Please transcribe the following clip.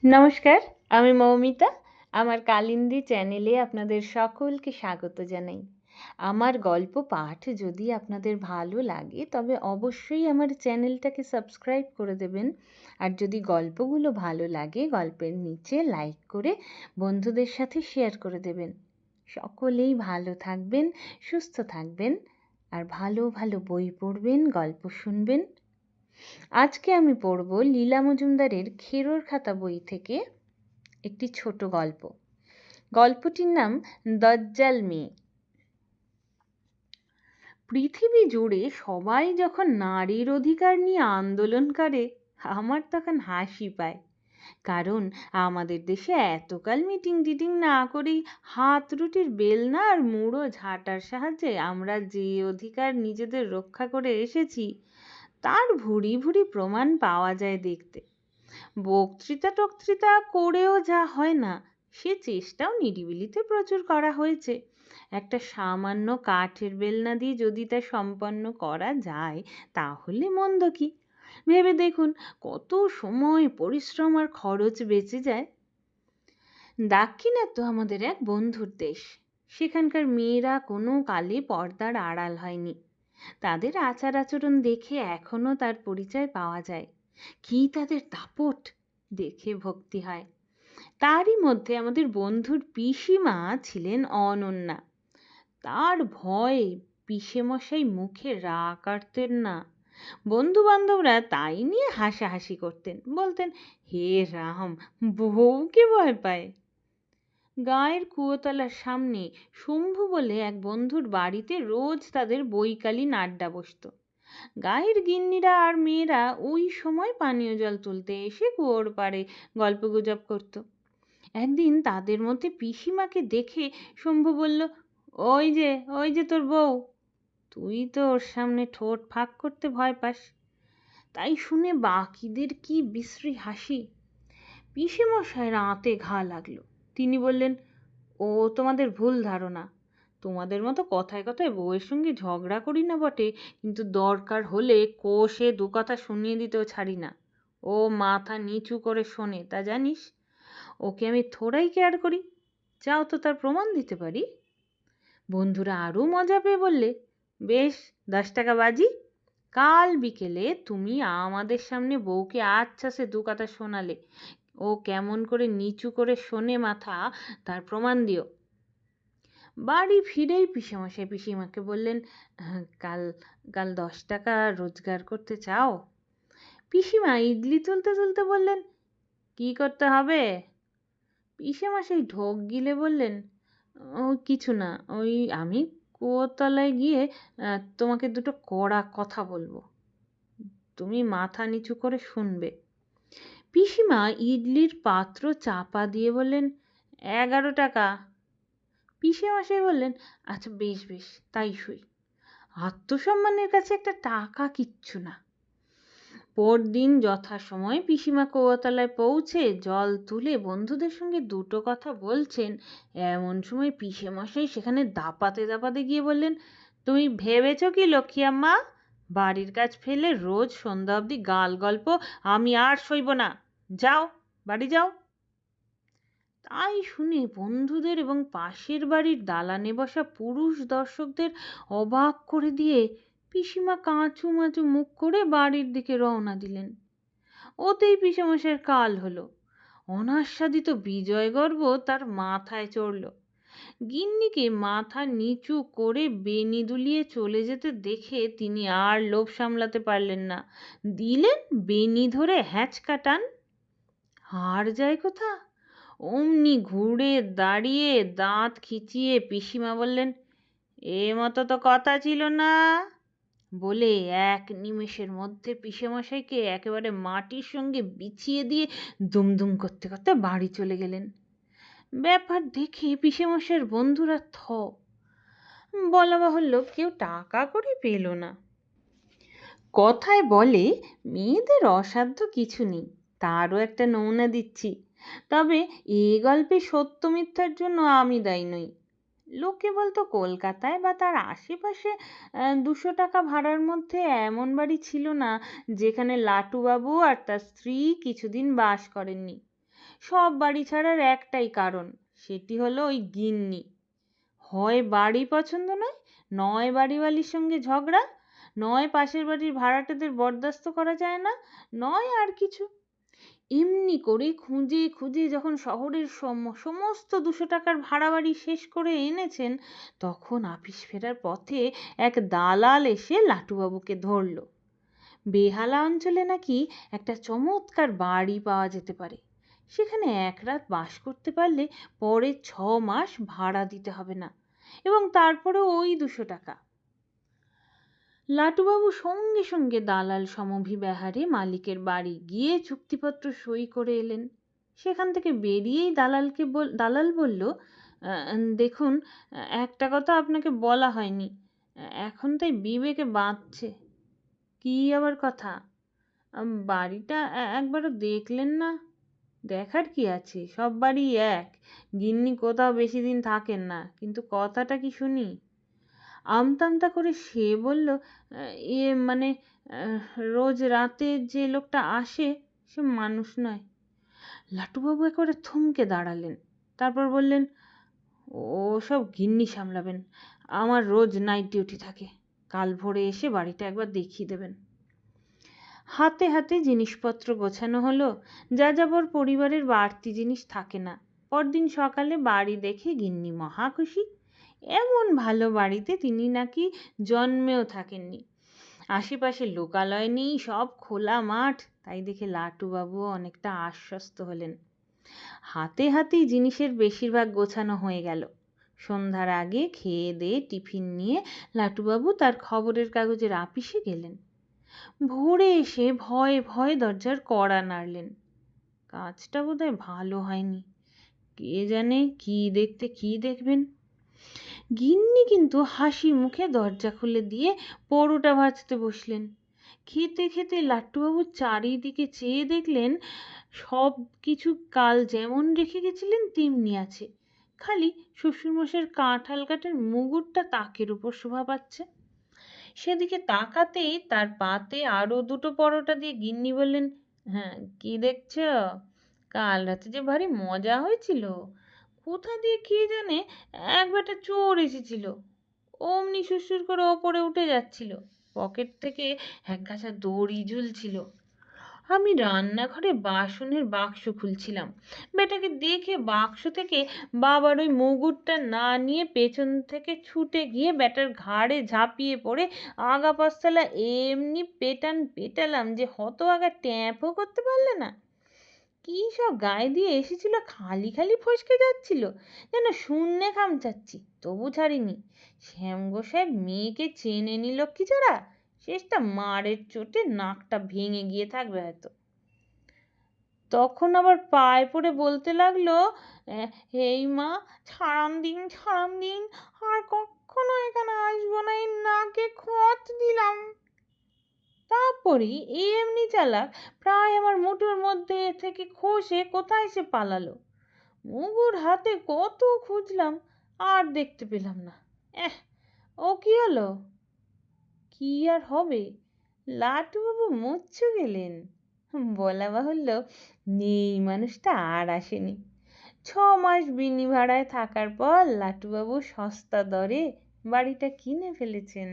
নমস্কার, আমি মৌমিতা। আমার কালিন্দী চ্যানেলে আপনাদের সকলকে স্বাগত জানাই। আমার গল্প পাঠ যদি আপনাদের ভালো লাগে তবে অবশ্যই আমার চ্যানেলটাকে সাবস্ক্রাইব করে দেবেন। আর যদি গল্পগুলো ভালো লাগে গল্পের নিচে লাইক করে বন্ধুদের সাথে শেয়ার করে দেবেন। সকলেই ভালো থাকবেন, সুস্থ থাকবেন আর ভালো ভালো বই পড়বেন, গল্প শুনবেন। আজকে আমি পড়ব লীলা মজুমদারের খেরোর খাতা বই থেকে একটি ছোট গল্প। গল্পটির নাম দজ্জাল মেয়ে। পৃথিবী জুড়ে সবাই যখন নারীর অধিকার নিয়ে আন্দোলন করে আমার তখন হাসি পায়। কারণ আমাদের দেশে এতকাল মিটিং টিটিং না করেই হাত রুটির বেলনা আর মুড়ো ঝাঁটার সাহায্যে আমরা যে অধিকার নিজেদের রক্ষা করে এসেছি তার ভুরি ভুরি প্রমাণ পাওয়া যায় দেখতে। বক্তৃতা করেও যা হয় না সে চেষ্টাও নিরিবিলিতে প্রচুর করা হয়েছে। একটা সামান্য কাঠের বেলনা দিয়ে যদি তা সম্পন্ন করা যায় তাহলে মন্দ কি? ভেবে দেখুন কত সময়, পরিশ্রম আর খরচ বেঁচে যায়। দাক্ষিণাত্য আমাদের এক বন্ধুর দেশ। সেখানকার মেয়েরা কোনো কালে পর্দার আড়াল হয়নি। তাদের আচার আচরণ দেখে এখনো তার পরিচয় পাওয়া যায়। কি তাদের দাপট, দেখে ভক্তি হয়। তারই মধ্যে আমাদের বন্ধুর পিসিমা ছিলেন অনন্যা। তার ভয়ে পিসেমশাই মুখে রা কাটতেন না। বন্ধু বান্ধবরা তাই নিয়ে হাসাহাসি করতেন, বলতেন হে রাম, বউকে ভয় পায়। গায়ের কুয়োতলার সামনে শম্ভু বলে এক বন্ধুর বাড়িতে রোজ তাদের বৈকালীন আড্ডা বসত। গায়ের গিন্নিরা আর মেয়েরা ওই সময় পানীয় জল তুলতে এসে কুয়োর পাড়ে গল্পগুজব করত। একদিন তাদের মধ্যে পিসিমাকে দেখে শম্ভু বলল, ওই যে তোর বউ। তুই তো ওর সামনে ঠোঁট ফাঁক করতে ভয় পাস। তাই শুনে বাকিদের কি বিশ্রী হাসি। পিসেমশায়ের আঁতে ঘা লাগলো। তিনি বললেন, ও তোমাদের ভুল ধারণা। তোমাদের মতো কথায় কথায় বউয়ের সঙ্গে ঝগড়া করি না বটে, কিন্তু দরকার হলে কোষে দু কথা শুনিয়ে দিতেও ছাড়ি না। ও মাথা নিচু করে শোনে, তা জানিস? ওকে আমি থোড়াই কেয়ার করি। চাও তো তার প্রমাণ দিতে পারি। বন্ধুরা আরও মজা পেয়ে বললে, বেশ, 10 টাকা বাজি। কাল বিকেলে তুমি আমাদের সামনে বউকে আচ্ছা সে দু কথা শোনালে, ও কেমন করে নিচু করে শোনে মাথা, তার প্রমাণ দিও। বাড়ি ফিরেই পিসেমশাই পিসিমাকে বললেন, কাল কাল 10 টাকা রোজগার করতে চাও? পিসিমা ইডলি তুলতে তুলতে বললেন, কি করতে হবে? পিসেমশাই ঢোক গিলে বললেন, ও কিছু না, ওই আমি কুয়োতলায় গিয়ে তোমাকে দুটো কড়া কথা বলবো, তুমি মাথা নিচু করে শুনবে। পিসিমা ইডলির পাত্র চাপা দিয়ে বললেন, 11 টাকা। পিসেমশাই বললেন, আচ্ছা বেশ বেশ, তাই সই। আত্মসম্মানের কাছে একটা টাকা কিচ্ছু না। পরদিন যথাসময়ে পিসিমা কুয়োতলায় পৌঁছে জল তুলে বন্ধুদের সঙ্গে দুটো কথা বলছেন, এমন সময় পিসেমশাই সেখানে দাপাতে দাপাতে গিয়ে বললেন, তুমি ভেবেছ কি লক্ষ্মী আম্মা, বাড়ির কাজ ফেলে রোজ সন্ধ্যা অবধি গাল গল্প আমি আর সইব না। যাও, বাড়ি যাও। তাই শুনে বন্ধুদের এবং পাশের বাড়ির দালানে বসা পুরুষ দর্শকদের অবাক করে দিয়ে পিসিমা কাঁচু মাচু মুখ করে বাড়ির দিকে রওনা দিলেন। ওতেই পিসেমশাইয়ের কাল হলো। অনাস্বাদিত বিজয়গর্ব তার মাথায় চড়ল। গিন্নিকে মাথা নিচু করে বেনি দুলিয়ে চলে যেতে দেখে তিনি আর লোভ সামলাতে পারলেন না, দিলেন বেনি ধরে হ্যাঁচকা টান। আর যায় কোথা? অমনি ঘুরে দাঁড়িয়ে দাঁত খিচিয়ে পিসিমা বললেন, এ মতো তো কথা ছিল না, বলে এক নিমেষের মধ্যে পিসেমশাইকে একেবারে মাটির সঙ্গে বিছিয়ে দিয়ে দুমদুম করতে করতে বাড়ি চলে গেলেন। ব্যাপার দেখে পিসেমশাইয়ের বন্ধুরা বলা বাহুল্য কেউ টাকা করে পেল না। কথায় বলে মেয়েদের অসাধ্য কিছু নেই, তারও একটা নমুনা দিচ্ছি। তবে এ গল্পে সত্য মিথ্যার জন্য আমি দায়ী নই। লোকে বলতো কলকাতায় বা তার আশেপাশে 200 টাকা ভাড়ার মধ্যে এমন বাড়ি ছিল না যেখানে লাটুবাবু আর তার স্ত্রী কিছুদিন বাস করেননি। সব বাড়ি ছাড়ার একটাই কারণ, সেটি হলো ওই গিন্নি। হয় বাড়ি পছন্দ নয়, নয় বাড়িওয়ালির সঙ্গে ঝগড়া, নয় পাশের বাড়ির ভাড়াটেদের বরদাস্ত করা যায় না, নয় আর কিছু। এমনি করে খুঁজে খুঁজে যখন শহরের সমস্ত 200 টাকার ভাড়া বাড়ি শেষ করে এনেছেন, তখন আপিস ফেরার পথে এক দালাল এসে লাটুবাবুকে ধরল। বেহালা অঞ্চলে নাকি একটা চমৎকার বাড়ি পাওয়া যেতে পারে, সেখানে এক রাত বাস করতে পারলে পরে 6 মাস ভাড়া দিতে হবে না, এবং তারপরে ওই 200 টাকা। লাটুবাবু সঙ্গে সঙ্গে দালাল সমভিব্যাহারে মালিকের বাড়ি গিয়ে চুক্তিপত্র সই করে এলেন। সেখান থেকে বেরিয়েই দালাল বলল, দেখুন, একটা কথা আপনাকে বলা হয়নি, এখন তাই বিবেকে বাঁধছে। কি আবার কথা? বাড়িটা একবারও দেখলেন না? দেখার কি আছে, সব বাড়ি এক, গিন্নি কোথাও বেশি দিন থাকেন না, কিন্তু কথাটা কি শুনি। আমতা করে সে বলল, মানে রোজ রাতে যে লোকটা আসে সে মানুষ নয়। লাটুবাবু একেবারে থমকে দাঁড়ালেন, তারপর বললেন, ও সব গিন্নি সামলাবেন, আমার রোজ নাইট ডিউটি থাকে, কাল ভোরে এসে বাড়িটা একবার দেখিয়ে দেবেন। হাতে হাতে জিনিসপত্র গোছানো হলো, যা যাবর পরিবারের বাড়তি জিনিস থাকে না। পরদিন সকালে বাড়ি দেখে গিন্নি মহা খুশি। এমন ভালো বাড়িতে তিনি নাকি জন্মেও থাকেননি। আশেপাশে লোকালয় নেই, সব খোলা মাঠ, তাই দেখে লাটুবাবুও অনেকটা আশ্বস্ত হলেন। হাতে হাতেই জিনিসের বেশিরভাগ গোছানো হয়ে গেল। সন্ধ্যার আগে খেয়ে দিয়ে টিফিন নিয়ে লাটুবাবু তার খবরের কাগজের আপিসে গেলেন। ভোরে এসে ভয়ে ভয়ে দরজার কড়া নাড়লেন। কাজটা বোধহয় ভালো হয়নি, কে জানে কি দেখতে কি দেখবেন। গিন্নি কিন্তু হাসি মুখে দরজা খুলে দিয়ে পরোটা ভাজতে বসলেন। খেতে খেতে লাট্টুবাবু চারিদিকে চেয়ে দেখলেন সব কিছু কাল যেমন রেখে গেছিলেন তেমনি আছে, খালি শ্বশুরমশাইয়ের কাঁঠাল কাঠের মুগুরটা তাকের উপর শোভা পাচ্ছে। সেদিকে তাকাতেই তার পাতে আরো 2টো পরোটা দিয়ে গিন্নি বললেন, হ্যাঁ, কি দেখছ? কাল রাতে যে ভারী মজা হয়েছিল, কোথা দিয়ে কে জানে এক বেটা চোর এসেছিল, অমনি সুরসুর করে ওপরে উঠে যাচ্ছিল, পকেট থেকে এক গাছা দড়ি ঝুলছিল। আমি রান্নাঘরে বাসনের বাক্স খুলছিলাম, বেটাকে দেখে বাক্স থেকে বাবার ওই মুগুরটা না নিয়ে পেছন থেকে ছুটে গিয়ে বেটার ঘাড়ে ঝাঁপিয়ে পড়ে আগা পাশতলা এমনি পেটালাম যে হতভাগা ট্যাপও করতে পারলে না। কি সব গায়ে দিয়ে এসেছিল, খালি খালি ফসকে যাচ্ছিল, যেন শূন্যে খামচাচ্ছি, তবু ছাড়িনি। শ্যামগোসাইয়ের মেয়েকে চেনেনি লক্ষ্মী ছাড়া, শেষটা মারের চোটে নাকটা ভেঙে গিয়ে থাকবে হয়তো। তখন আবার পায়ে পড়ে বলতে লাগলো, এই মা, ছাড়ান দিন, আর কখনো এখানে আসবো না, এই নাকে খত দিলাম। তারপরেই এমনি চালাক, প্রায় আমার মুঠোর মধ্যে থেকে খসে কোথায় সে পালালো। মুগুর হাতে কত খুঁজলাম, আর দেখতে পেলাম না। ও কি হলো? কি আর হবে, লাটুবাবু মুচ্ছু গেলেন। বলা বাহুল্য, এই মানুষটা আর আসেনি। 6 মাস বিনি ভাড়ায় থাকার পর লাটুবাবু সস্তা দরে বাড়িটা কিনে ফেলেছেন।